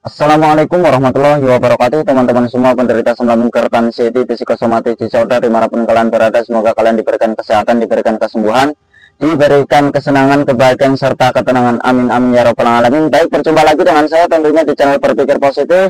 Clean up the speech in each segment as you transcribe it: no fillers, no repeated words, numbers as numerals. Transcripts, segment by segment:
Assalamualaikum warahmatullahi wabarakatuh, teman-teman semua penderita asam lambung hipertensi psikosomatis disorder dimanapun kalian berada. Semoga kalian diberikan kesehatan, diberikan kesembuhan, diberikan kesenangan, kebahagiaan, serta ketenangan. Amin amin ya robbal alamin. Baik, berjumpa lagi dengan saya tentunya di channel Berpikir Positif.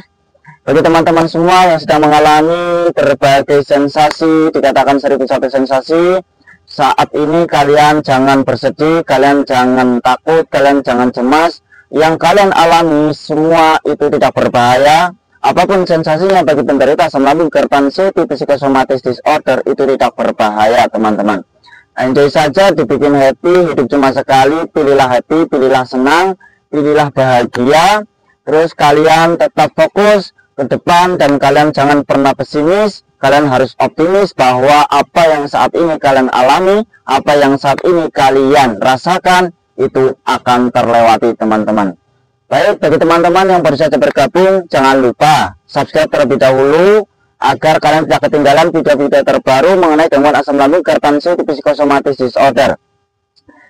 Bagi teman-teman semua yang sedang mengalami berbagai sensasi, dikatakan 1001 sensasi, saat ini kalian jangan bersedih, kalian jangan takut, kalian jangan cemas. Yang kalian alami semua itu tidak berbahaya. Apapun sensasinya bagi penderita asam lambung hipertensi psikosomatis disorder itu tidak berbahaya, teman-teman. Enjoy saja, dibikin happy, hidup cuma sekali. Pilihlah happy, pilihlah senang, pilihlah bahagia. Terus kalian tetap fokus ke depan dan kalian jangan pernah pesimis. Kalian harus optimis bahwa apa yang saat ini kalian alami, apa yang saat ini kalian rasakan, itu akan terlewati, teman-teman. Baik, bagi teman-teman yang baru saja bergabung, jangan lupa subscribe terlebih dahulu agar kalian tidak ketinggalan video-video terbaru mengenai gangguan asam lambung hipertensi psikosomatis disorder.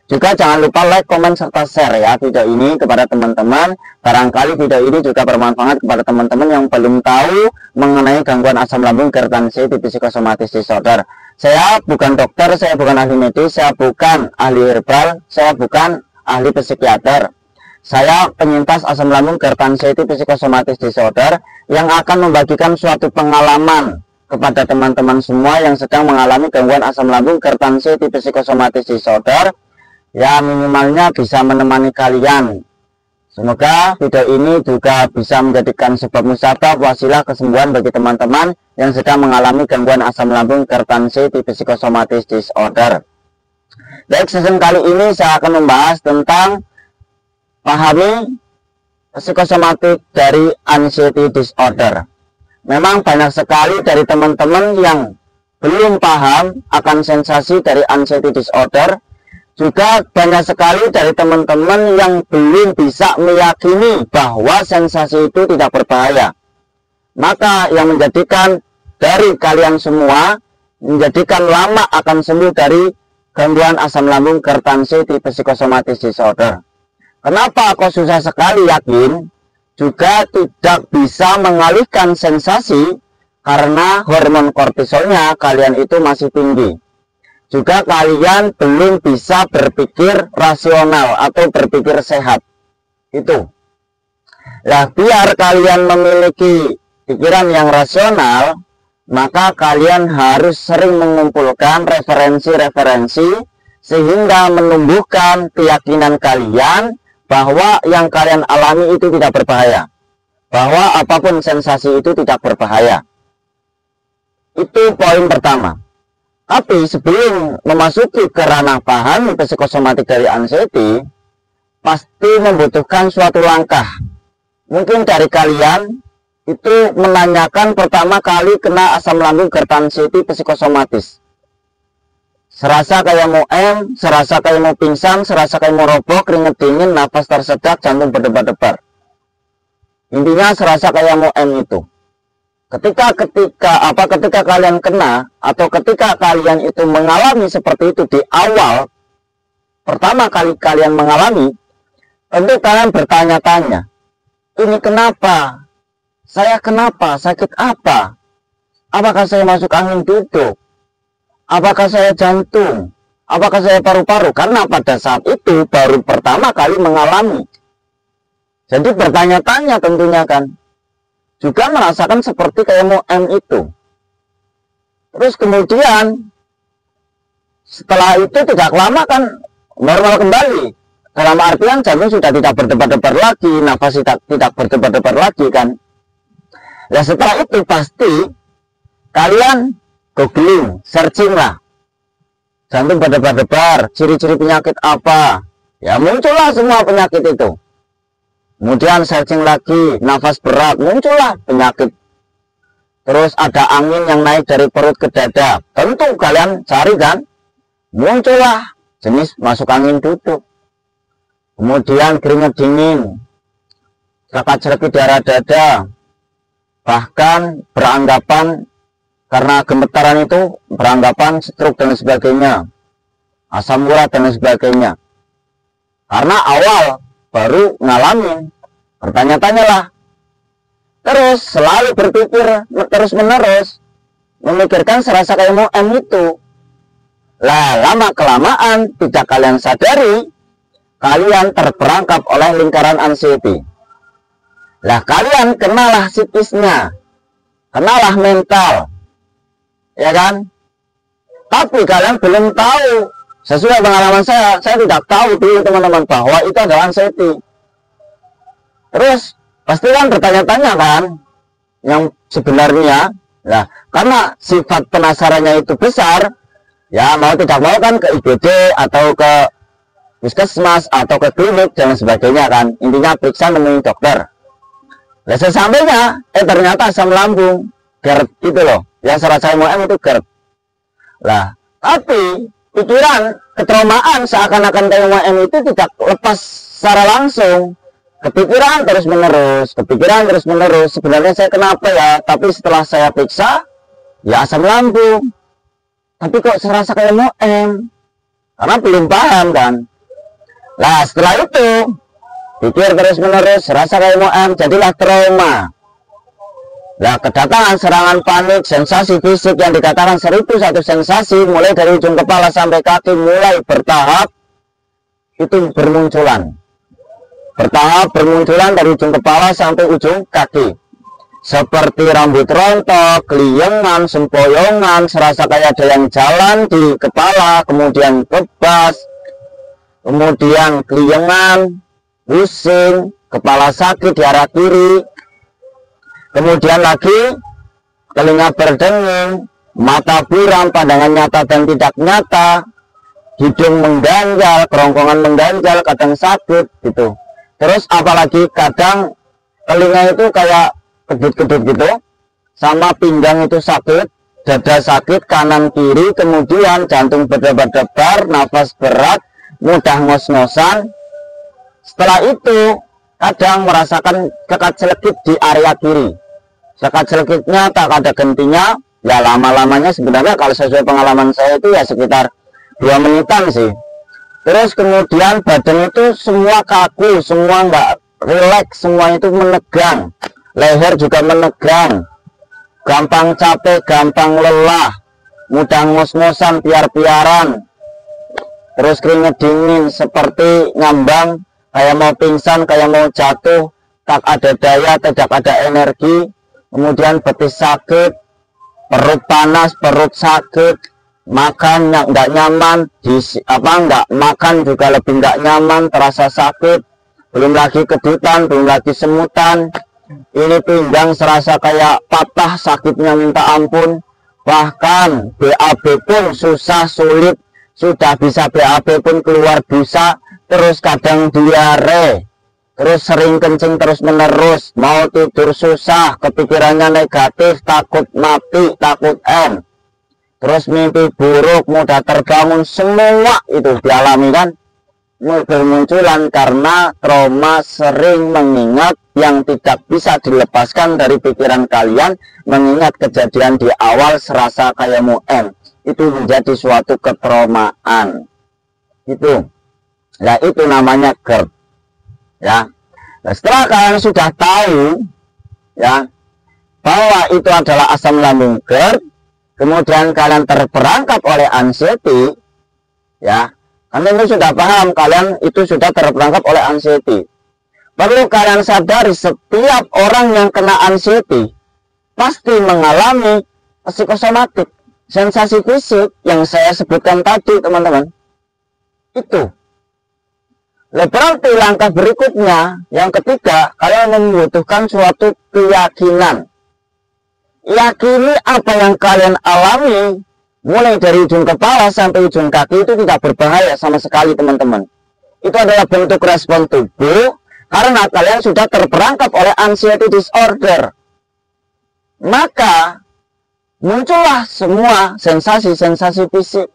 Juga jangan lupa like, komen, serta share ya video ini kepada teman-teman. Barangkali video ini juga bermanfaat kepada teman-teman yang belum tahu mengenai gangguan asam lambung hipertensi psikosomatis disorder. Saya bukan dokter, saya bukan ahli medis, saya bukan ahli herbal, saya bukan ahli psikiater. Saya penyintas asam lambung hipertensi psikosomatis disorder yang akan membagikan suatu pengalaman kepada teman-teman semua yang sedang mengalami gangguan asam lambung hipertensi psikosomatis disorder. Ya, minimalnya bisa menemani kalian. Semoga video ini juga bisa menjadikan sebab musabab wasilah kesembuhan bagi teman-teman yang sedang mengalami gangguan asam lambung hipertensi psikosomatis disorder. Baik, season kali ini saya akan membahas tentang pahami psikosomatik dari anxiety disorder. Memang banyak sekali dari teman-teman yang belum paham akan sensasi dari anxiety disorder. Juga banyak sekali dari teman-teman yang belum bisa meyakini bahwa sensasi itu tidak berbahaya. Maka yang menjadikan dari kalian semua, menjadikan lama akan sembuh dari gangguan asam lambung hipertensi psikosomatis disorder. Kenapa kok susah sekali yakin? Juga tidak bisa mengalihkan sensasi karena hormon kortisolnya kalian itu masih tinggi. Juga kalian belum bisa berpikir rasional atau berpikir sehat. Itu. Nah, biar kalian memiliki pikiran yang rasional, maka kalian harus sering mengumpulkan referensi-referensi sehingga menumbuhkan keyakinan kalian bahwa yang kalian alami itu tidak berbahaya. Bahwa apapun sensasi itu tidak berbahaya. Itu poin pertama. Tapi sebelum memasuki ke ranah paham psikosomatik dari anxiety, pasti membutuhkan suatu langkah. Mungkin dari kalian itu menanyakan pertama kali kena asam lambung hipertensi psikosomatis. Serasa kayak mau serasa kayak mau pingsan, serasa kayak mau roboh, keringet dingin, nafas tersedak, jantung berdebar-debar. Intinya serasa kayak mau itu. Ketika kalian kena atau ketika kalian itu mengalami seperti itu di awal pertama kali kalian mengalami, tentu kalian bertanya-tanya, ini kenapa? Saya kenapa? Sakit apa? Apakah saya masuk angin duduk? Apakah saya jantung? Apakah saya paru-paru? Karena pada saat itu baru pertama kali mengalami. Jadi bertanya-tanya tentunya kan. Juga merasakan seperti kayak mau itu. Terus kemudian setelah itu tidak lama kan normal kembali. Dalam artian jantung sudah tidak berdebar-debar lagi, nafas tidak berdebar-debar lagi kan. Nah setelah itu pasti kalian googling, searching lah. Jantung berdebar-debar, ciri-ciri penyakit apa? Ya muncullah semua penyakit itu. Kemudian searching lagi, nafas berat, muncullah penyakit. Terus ada angin yang naik dari perut ke dada. Tentu kalian cari kan, muncullah jenis masuk angin duduk. Kemudian keringat dingin, cekat-cekat darah dada. Bahkan beranggapan, karena gemetaran itu, beranggapan stroke dan sebagainya. Asam urat dan sebagainya. Karena awal baru ngalamin, bertanya-tanyalah terus selalu berpikir terus-menerus memikirkan serasa kayak mau M itu. Lah, lama-kelamaan tidak kalian sadari, kalian terperangkap oleh lingkaran anxiety. Lah, kalian kenalah psikisnya, kenalah mental, ya kan? Tapi kalian belum tahu. Sesuai pengalaman saya tidak tahu dulu teman-teman bahwa itu adalah anxiety. Terus pasti kan bertanya-tanya kan, yang sebenarnya, nah karena sifat penasarannya itu besar, ya mau tidak mau kan ke IGD atau ke puskesmas atau ke klinik dan sebagainya kan. Intinya periksa menemui dokter. Nah sesampainya, ternyata asam lambung, GERD itu loh, yang serasa MOM itu GERD. Lah, tapi pikiran ketraumaan seakan-akan kayak MOM itu tidak lepas secara langsung. Kepikiran terus menerus. Sebenarnya saya kenapa ya? Tapi setelah saya periksa, ya asam lambung. Tapi kok serasa kayak MOM? Karena belum paham kan. Nah setelah itu, pikir terus menerus, serasa kayak MOM, jadilah trauma. Nah, kedatangan serangan panik, sensasi fisik yang dikatakan 1001 sensasi, mulai dari ujung kepala sampai kaki, mulai bertahap, itu bermunculan. Bertahap bermunculan dari ujung kepala sampai ujung kaki. Seperti rambut rontok, keliengan, sempoyongan, serasa kayak ada yang jalan di kepala, kemudian kebas, kemudian keliengan, pusing, kepala sakit di arah kiri, kemudian lagi telinga berdenging, mata buram, pandangan nyata dan tidak nyata, hidung mengganjal, kerongkongan mengganjal, kadang sakit gitu. Terus apalagi kadang telinga itu kayak kedut-kedut gitu, sama pinggang itu sakit, dada sakit kanan kiri, kemudian jantung berdebar-debar, nafas berat, mudah ngos-ngosan. Setelah itu kadang merasakan kekat-selekit di area kiri. Sekat-selekitnya tak ada gentinya, ya lama-lamanya sebenarnya kalau sesuai pengalaman saya itu ya sekitar 2 menitan sih. Terus kemudian badan itu semua kaku, semua nggak rileks, semua itu menegang, leher juga menegang, gampang capek, gampang lelah, mudah ngos-ngosan, piar-piaran, terus keringet dingin seperti ngambang, kayak mau pingsan, kayak mau jatuh, tak ada daya, tidak ada energi, kemudian betis sakit, perut panas, perut sakit, makan nggak nyaman, nggak makan juga lebih nggak nyaman, terasa sakit, belum lagi kedutan, belum lagi semutan, ini pinggang serasa kayak patah, sakitnya minta ampun, bahkan BAB pun susah, sulit, sudah bisa BAB pun keluar busa, terus kadang diare, terus sering kencing terus menerus, mau tidur susah, kepikirannya negatif, takut mati, takut M, terus mimpi buruk, mudah terbangun, semua itu dialami kan, bermunculan karena trauma sering mengingat yang tidak bisa dilepaskan dari pikiran kalian, mengingat kejadian di awal serasa kayak M, itu menjadi suatu ketraumaan itu. Nah itu namanya GERD ya. Nah, setelah kalian sudah tahu ya bahwa itu adalah asam lambung GERD, kemudian kalian terperangkap oleh anxiety ya, kalian itu sudah paham, kalian itu sudah terperangkap oleh anxiety. Perlu kalian sadari, setiap orang yang kena anxiety pasti mengalami psikosomatik, sensasi fisik yang saya sebutkan tadi teman-teman. Itu berarti langkah berikutnya, yang ketiga, kalian membutuhkan suatu keyakinan. Yakini apa yang kalian alami, mulai dari ujung kepala sampai ujung kaki itu tidak berbahaya sama sekali teman-teman. Itu adalah bentuk respon tubuh, karena kalian sudah terperangkap oleh anxiety disorder. Maka, muncullah semua sensasi-sensasi fisik.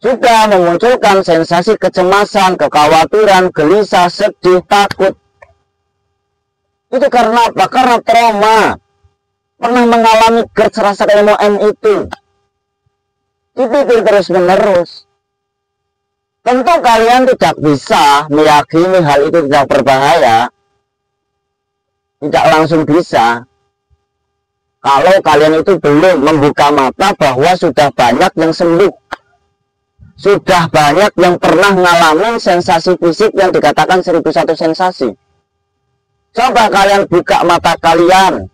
Juga memunculkan sensasi kecemasan, kekhawatiran, gelisah, sedih, takut. Itu karena apa? Karena trauma. Pernah mengalami GERD serasa kayak MOM itu. Dipikir terus menerus. Tentu kalian tidak bisa meyakini hal itu tidak berbahaya. tidak langsung bisa kalau kalian itu belum membuka mata bahwa sudah banyak yang sembuh. Sudah banyak yang pernah mengalami sensasi fisik yang dikatakan 1001 sensasi. Coba kalian buka mata kalian,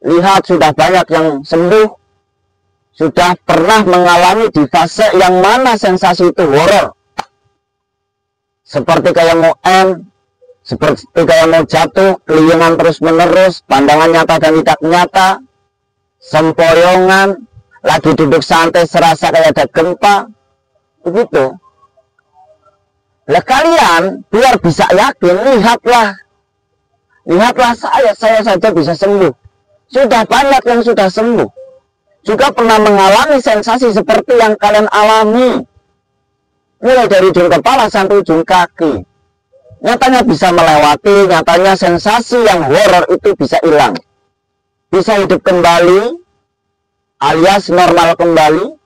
lihat sudah banyak yang sembuh, sudah pernah mengalami di fase yang mana sensasi itu horor. Seperti kayak mau seperti kayak mau jatuh, kelilingan terus menerus, pandangan nyata dan tidak nyata, sempoyongan, lagi duduk santai serasa kayak ada gempa, begitu. Lah kalian biar bisa yakin, lihatlah saya saja bisa sembuh. Sudah banyak yang sudah sembuh, juga pernah mengalami sensasi seperti yang kalian alami, mulai dari ujung kepala sampai ujung kaki. Nyatanya bisa melewati, nyatanya sensasi yang horor itu bisa hilang, bisa hidup kembali, alias normal kembali.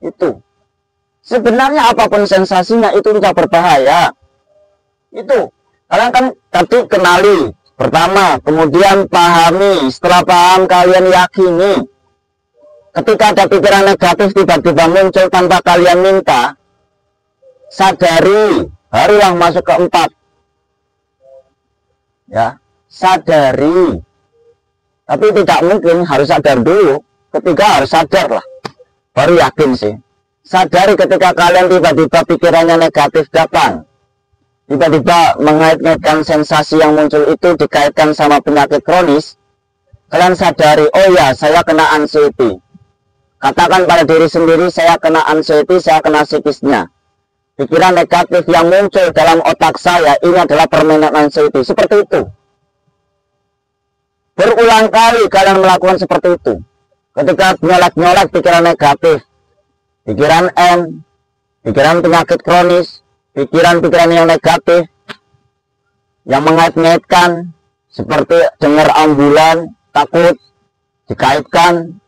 Itu sebenarnya apapun sensasinya itu tidak berbahaya. Itu kalian kan tadi kenali pertama, kemudian pahami, setelah paham kalian yakini. Ketika ada pikiran negatif tiba-tiba muncul tanpa kalian minta, sadari, barulah masuk ke 4. Ya, sadari. Tapi tidak mungkin harus sadar dulu. Ketiga harus sadar lah, baru yakin sih. Sadari ketika kalian tiba-tiba pikirannya negatif datang, tiba-tiba mengait-ngaitkan sensasi yang muncul itu dikaitkan sama penyakit kronis, kalian sadari, oh ya, saya kena anxiety. Katakan pada diri sendiri, saya kena anxiety, saya kena psikisnya. Pikiran negatif yang muncul dalam otak saya ini adalah permainan anxiety. Seperti itu. Berulang kali kalian melakukan seperti itu. Ketika nyolek-nyolek pikiran negatif, pikiran pikiran penyakit kronis, pikiran-pikiran yang negatif, yang mengait-ngaitkan, seperti dengar ambulan, takut, dikaitkan,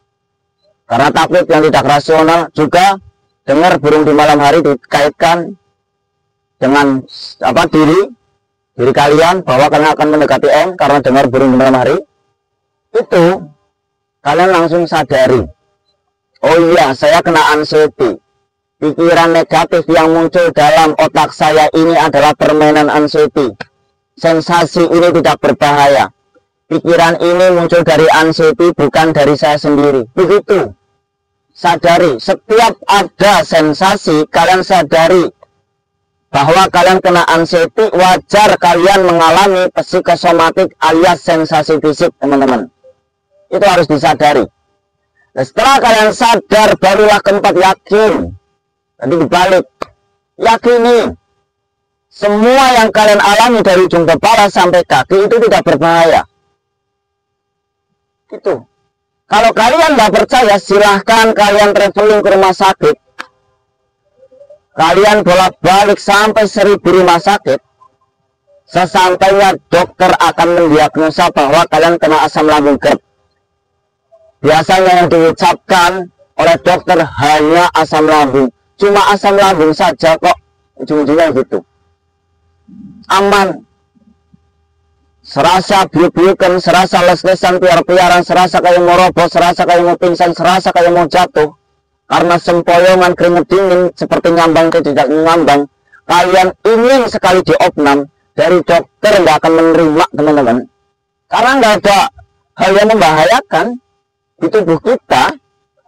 karena takut yang tidak rasional, juga dengar burung di malam hari dikaitkan dengan diri kalian bahwa kalian akan mendekati karena dengar burung di malam hari. Itu kalian langsung sadari, oh iya, saya kena anxiety. Pikiran negatif yang muncul dalam otak saya ini adalah permainan anxiety. Sensasi ini tidak berbahaya. Pikiran ini muncul dari anxiety, bukan dari saya sendiri. Begitu. Sadari, setiap ada sensasi, kalian sadari bahwa kalian kena anxiety, wajar kalian mengalami psikosomatik alias sensasi fisik, teman-teman. Itu harus disadari. Nah, setelah kalian sadar, barulah keempat yakin. Tadi dibalik, yakini semua yang kalian alami dari ujung kepala sampai kaki itu tidak berbahaya. Itu. Kalau kalian nggak percaya, silahkan kalian traveling ke rumah sakit. Kalian bolak-balik sampai 1000 rumah sakit. Sesampainya dokter akan mendiagnosa bahwa kalian kena asam lambung GERD. Biasanya yang diucapkan oleh dokter hanya asam lambung. Cuma asam lambung saja kok, ujung-ujungnya gitu. Aman. Serasa biuk-biukan, serasa les-lesan, piar-piaran, serasa kayak mau roboh, serasa kayak mau pingsan, serasa kayak mau jatuh. Karena sempoyongan, keringet dingin, seperti ngambang tidak ngambang. Kalian ingin sekali diopnam, dari dokter nggak akan menerima, teman-teman. Karena nggak ada hal yang membahayakan di tubuh kita,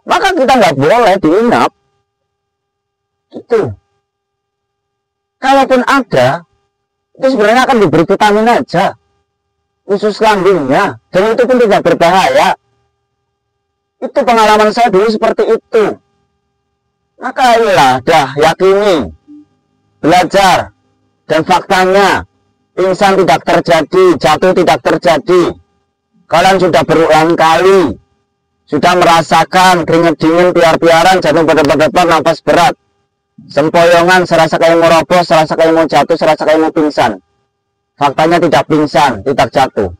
maka kita nggak boleh diinap. Itu. Kalaupun ada, itu sebenarnya akan diberi vitamin aja. Usus lambungnya, dan itu pun tidak berbahaya. Itu pengalaman saya dulu seperti itu. Maka inilah, yakini, belajar, dan faktanya, pingsan tidak terjadi, jatuh tidak terjadi. Kalian sudah berulang kali, sudah merasakan keringat dingin, piar-piaran, jantung berdebar-debar, nafas berat, sempoyongan, serasa kayak mau roboh, serasa kayak mau jatuh, serasa kayak mau pingsan. Faktanya tidak pingsan, tidak jatuh.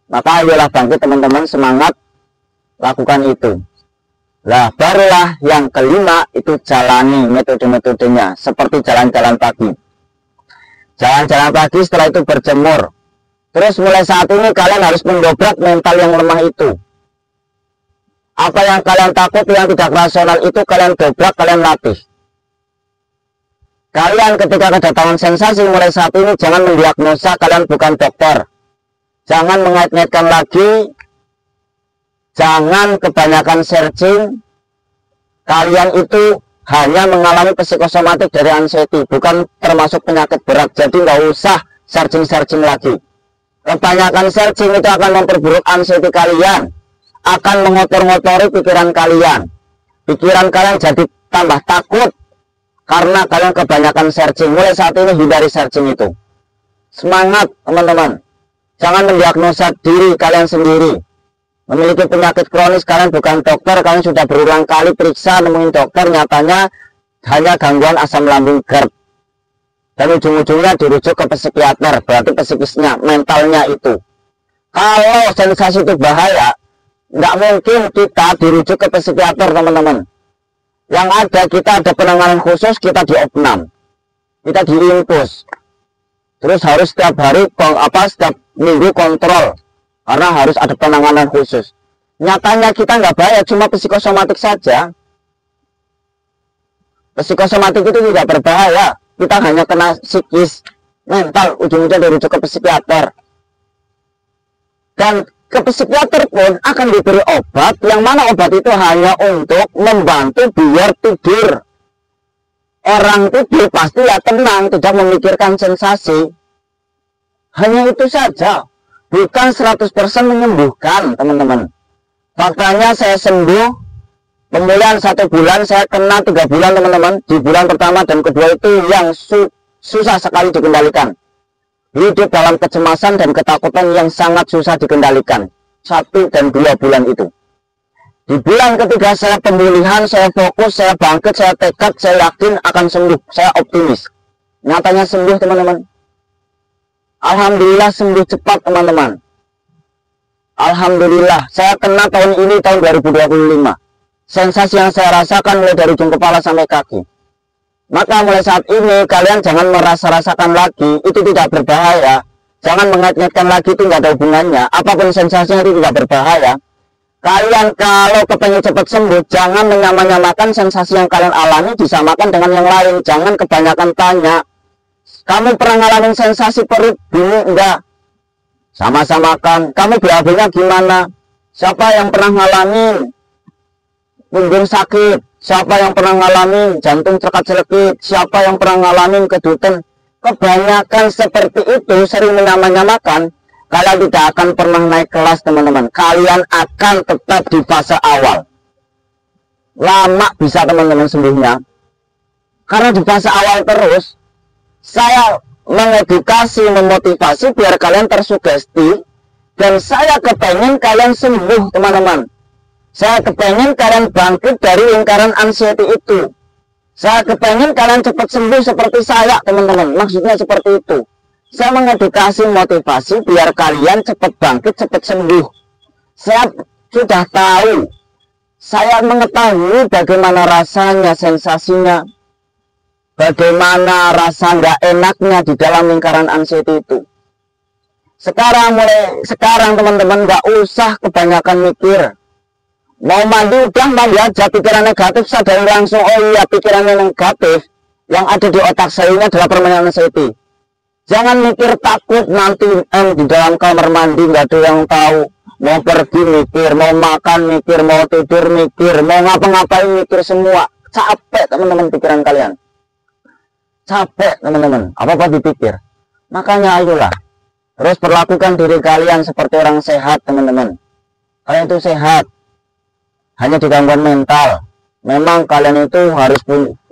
Maka ayolah bangkit teman-teman, semangat, lakukan itu. Lah barulah yang kelima, itu jalani metode-metodenya, seperti jalan-jalan pagi. Jalan-jalan pagi, setelah itu berjemur. Terus mulai saat ini kalian harus mendobrak mental yang lemah itu. Apa yang kalian takut, yang tidak rasional itu kalian dobrak, kalian latih. Kalian ketika kedatangan sensasi mulai saat ini jangan mendiagnosa, kalian bukan dokter. Jangan mengait-ngaitkan lagi. Jangan kebanyakan searching. Kalian itu hanya mengalami psikosomatik dari anxiety, bukan termasuk penyakit berat. Jadi nggak usah searching-searching lagi. Kebanyakan searching itu akan memperburuk anxiety kalian, akan mengotor-ngotori pikiran kalian. Pikiran kalian jadi tambah takut karena kalian kebanyakan searching. Mulai saat ini hindari searching itu. Semangat teman-teman. Jangan mendiagnosa diri kalian sendiri. Memiliki penyakit kronis, kalian bukan dokter, kalian sudah berulang kali periksa nemuin dokter, nyatanya hanya gangguan asam lambung GERD. Dan ujung-ujungnya dirujuk ke psikiater, berarti psikisnya, mentalnya itu. Kalau sensasi itu bahaya, nggak mungkin kita dirujuk ke psikiater, teman-teman. Yang ada, kita ada penanganan khusus, kita diopnam, kita diinfus. Terus harus setiap hari, setiap minggu kontrol. Karena harus ada penanganan khusus. Nyatanya kita nggak bahaya, cuma psikosomatik saja. Psikosomatik itu tidak berbahaya. Kita hanya kena psikis, mental, ujung-ujungnya dirujuk ke psikiater. Dan ke psikiater pun akan diberi obat, yang mana obat itu hanya untuk membantu biar tidur. Orang tidur pasti ya tenang, tidak memikirkan sensasi. Hanya itu saja. Bukan 100% menyembuhkan, teman-teman. Faktanya saya sembuh, pemulihan 1 bulan, saya kena 3 bulan, teman-teman. Di bulan pertama dan kedua itu yang susah sekali dikendalikan. Hidup dalam kecemasan dan ketakutan yang sangat susah dikendalikan. 1 dan 2 bulan itu. Di bulan ketiga saya pemulihan, saya fokus, saya bangkit, saya tekad, saya yakin akan sembuh. Saya optimis. Nyatanya sembuh, teman-teman. Alhamdulillah sembuh cepat, teman-teman. Alhamdulillah, saya kena tahun ini, tahun 2025. Sensasi yang saya rasakan mulai dari ujung kepala sampai kaki. Maka mulai saat ini, kalian jangan merasa-rasakan lagi, itu tidak berbahaya. Jangan mengait-ngaitkan lagi, itu nggak ada hubungannya. Apapun sensasinya itu tidak berbahaya. Kalian kalau kepengen cepat sembuh, jangan menyamakan sensasi yang kalian alami, disamakan dengan yang lain. Jangan kebanyakan tanya. Kamu pernah ngalamin sensasi perut bunyi enggak? Sama-samakan. Kamu BAB-nya gimana? Siapa yang pernah ngalamin punggung sakit? Siapa yang pernah ngalamin jantung cekat-celekit? Siapa yang pernah ngalamin kedutan? Kebanyakan seperti itu, sering menyamakan. Kalian tidak akan pernah naik kelas, teman-teman. Kalian akan tetap di fase awal. Lama bisa, teman-teman, sembuhnya. Karena di fase awal terus. Saya mengedukasi, memotivasi biar kalian tersugesti, dan saya kepengen kalian sembuh, teman-teman. Saya kepengen kalian bangkit dari lingkaran anxiety itu. Saya kepengen kalian cepat sembuh seperti saya, teman-teman. Maksudnya seperti itu. Saya mengedukasi, motivasi biar kalian cepat bangkit, cepat sembuh. Saya sudah tahu, saya mengetahui bagaimana rasanya, sensasinya. Bagaimana rasa nggak enaknya di dalam lingkaran anxiety itu. Mulai sekarang teman-teman nggak usah kebanyakan mikir. Mau mandi udah mandi aja, pikiran negatif sadari langsung, oh iya pikiran negatif yang ada di otak saya ini adalah permainan anxiety. Jangan mikir takut nanti di dalam kamar mandi nggak ada yang tahu. Mau pergi mikir, mau makan mikir, mau tidur mikir, mau ngapa-ngapain mikir semua. Capek teman-teman pikiran kalian. Capek teman-teman, apa-apa dipikir. Makanya ayolah, terus perlakukan diri kalian seperti orang sehat, teman-teman. Kalian itu sehat, hanya di gangguan mental. Memang kalian itu harus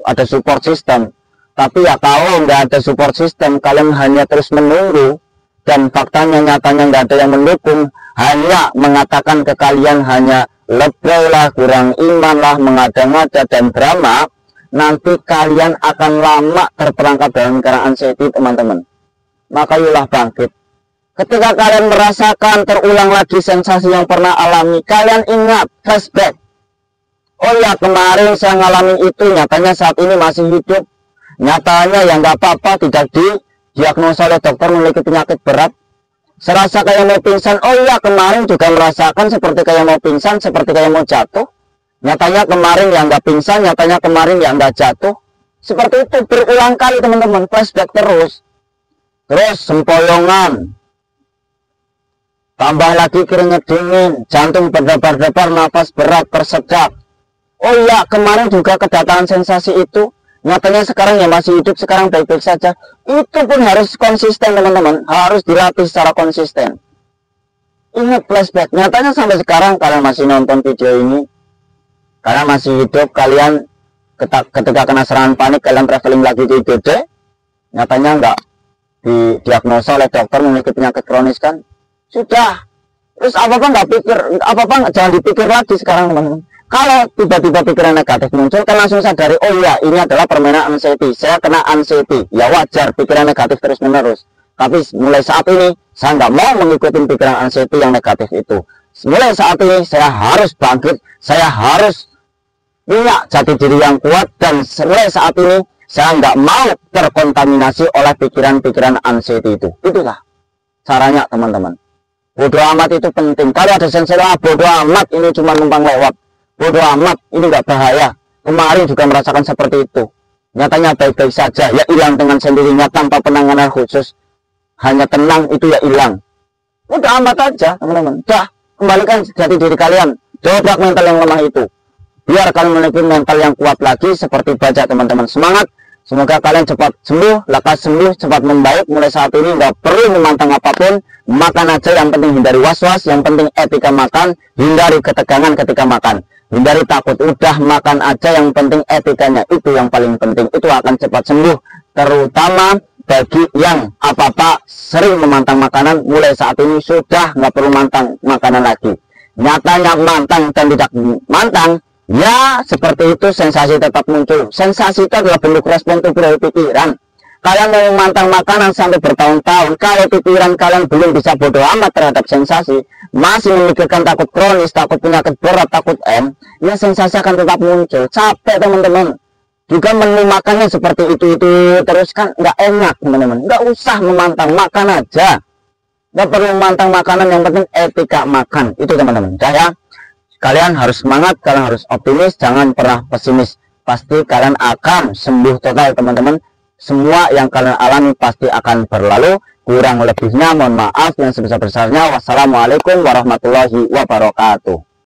ada support system. Tapi ya kalau nggak ada support system, kalian hanya terus menunggu. Dan faktanya nyatanya nggak ada yang mendukung. Hanya mengatakan ke kalian hanya lebay lah, kurang iman lah, mengada-ngada dan drama. Nanti kalian akan lama terperangkap dalam lingkaran anxiety, teman-teman. Maka yulah bangkit. Ketika kalian merasakan terulang lagi sensasi yang pernah alami, kalian ingat, flashback. Oh ya, kemarin saya ngalamin itu, nyatanya saat ini masih hidup. Nyatanya ya nggak apa-apa, tidak didiagnosa oleh dokter memiliki penyakit berat. serasa kayak mau pingsan. Oh iya, kemarin juga merasakan seperti kayak mau pingsan, seperti kayak mau jatuh. Nyatanya kemarin yang nggak pingsan, nyatanya kemarin yang nggak jatuh. Seperti itu berulang kali teman-teman, flashback terus. Terus sempoyongan. Tambah lagi keringat dingin, jantung berdebar-debar, nafas berat, tersedak. Oh iya, kemarin juga kedatangan sensasi itu. Nyatanya sekarang ya masih hidup, sekarang baik-baik saja. Itu pun harus konsisten teman-teman, harus dilatih secara konsisten. Ingat flashback, nyatanya sampai sekarang kalian masih nonton video ini, kalian masih hidup, kalian ketika kena serangan panik, kalian traveling lagi ke IGD, nyatanya nggak didiagnosa oleh dokter memiliki penyakit kronis kan? Sudah. Terus apa-apa nggak pikir, apa-apa jangan dipikir lagi sekarang teman-teman. Kalau tiba-tiba pikiran negatif muncul, kan langsung sadari, oh iya, ini adalah permainan anxiety. Saya kena anxiety. Ya wajar, pikiran negatif terus-menerus. Tapi mulai saat ini, saya nggak mau mengikuti pikiran anxiety yang negatif itu. Mulai saat ini, saya harus bangkit. Saya harus punya jati diri yang kuat. Dan mulai saat ini, saya nggak mau terkontaminasi oleh pikiran-pikiran anxiety itu. Itulah caranya, teman-teman. Bodoh amat itu penting. Kalau ada sensasi, bodoh amat, ini cuma numpang lewat. Bodoh amat, ini nggak bahaya. Kemarin juga merasakan seperti itu. Nyatanya baik-baik saja, ya hilang dengan sendirinya tanpa penanganan khusus. Hanya tenang, itu ya hilang. Udah amat aja, teman-teman. Udah, kembalikan jati diri kalian. Dobrak mental yang lemah itu. Biar kalian memiliki mental yang kuat lagi, seperti baja, teman-teman. Semangat. Semoga kalian cepat sembuh, lekas sembuh, cepat membaik. Mulai saat ini nggak perlu memantang apapun. Makan aja, yang penting hindari was-was. Yang penting etika makan, hindari ketegangan ketika makan. Hindari takut, udah makan aja, yang penting etikanya, itu yang paling penting. Itu akan cepat sembuh, terutama bagi yang apa-apa sering memantang makanan. Mulai saat ini sudah nggak perlu mantang makanan lagi. Nyatanya mantang dan tidak mantang, ya seperti itu, sensasi tetap muncul. Sensasi itu adalah bentuk respon tubuh dari pikiran. Kalian mau memantang makanan sampai bertahun-tahun, kalau pikiran kalian belum bisa bodoh amat terhadap sensasi, masih memikirkan takut kronis, takut penyakit berat, takut M, ya sensasi akan tetap muncul. Capek teman-teman. Juga menu makannya seperti itu terus kan nggak enak teman-teman. Nggak usah memantang, makan aja. Nggak perlu memantang makanan, yang penting etika makan. Itu teman-teman. Ya, kalian harus semangat, kalian harus optimis, jangan pernah pesimis. Pasti kalian akan sembuh total teman-teman. Semua yang kalian alami pasti akan berlalu. Kurang lebihnya mohon maaf yang sebesar-besarnya. Wassalamualaikum warahmatullahi wabarakatuh.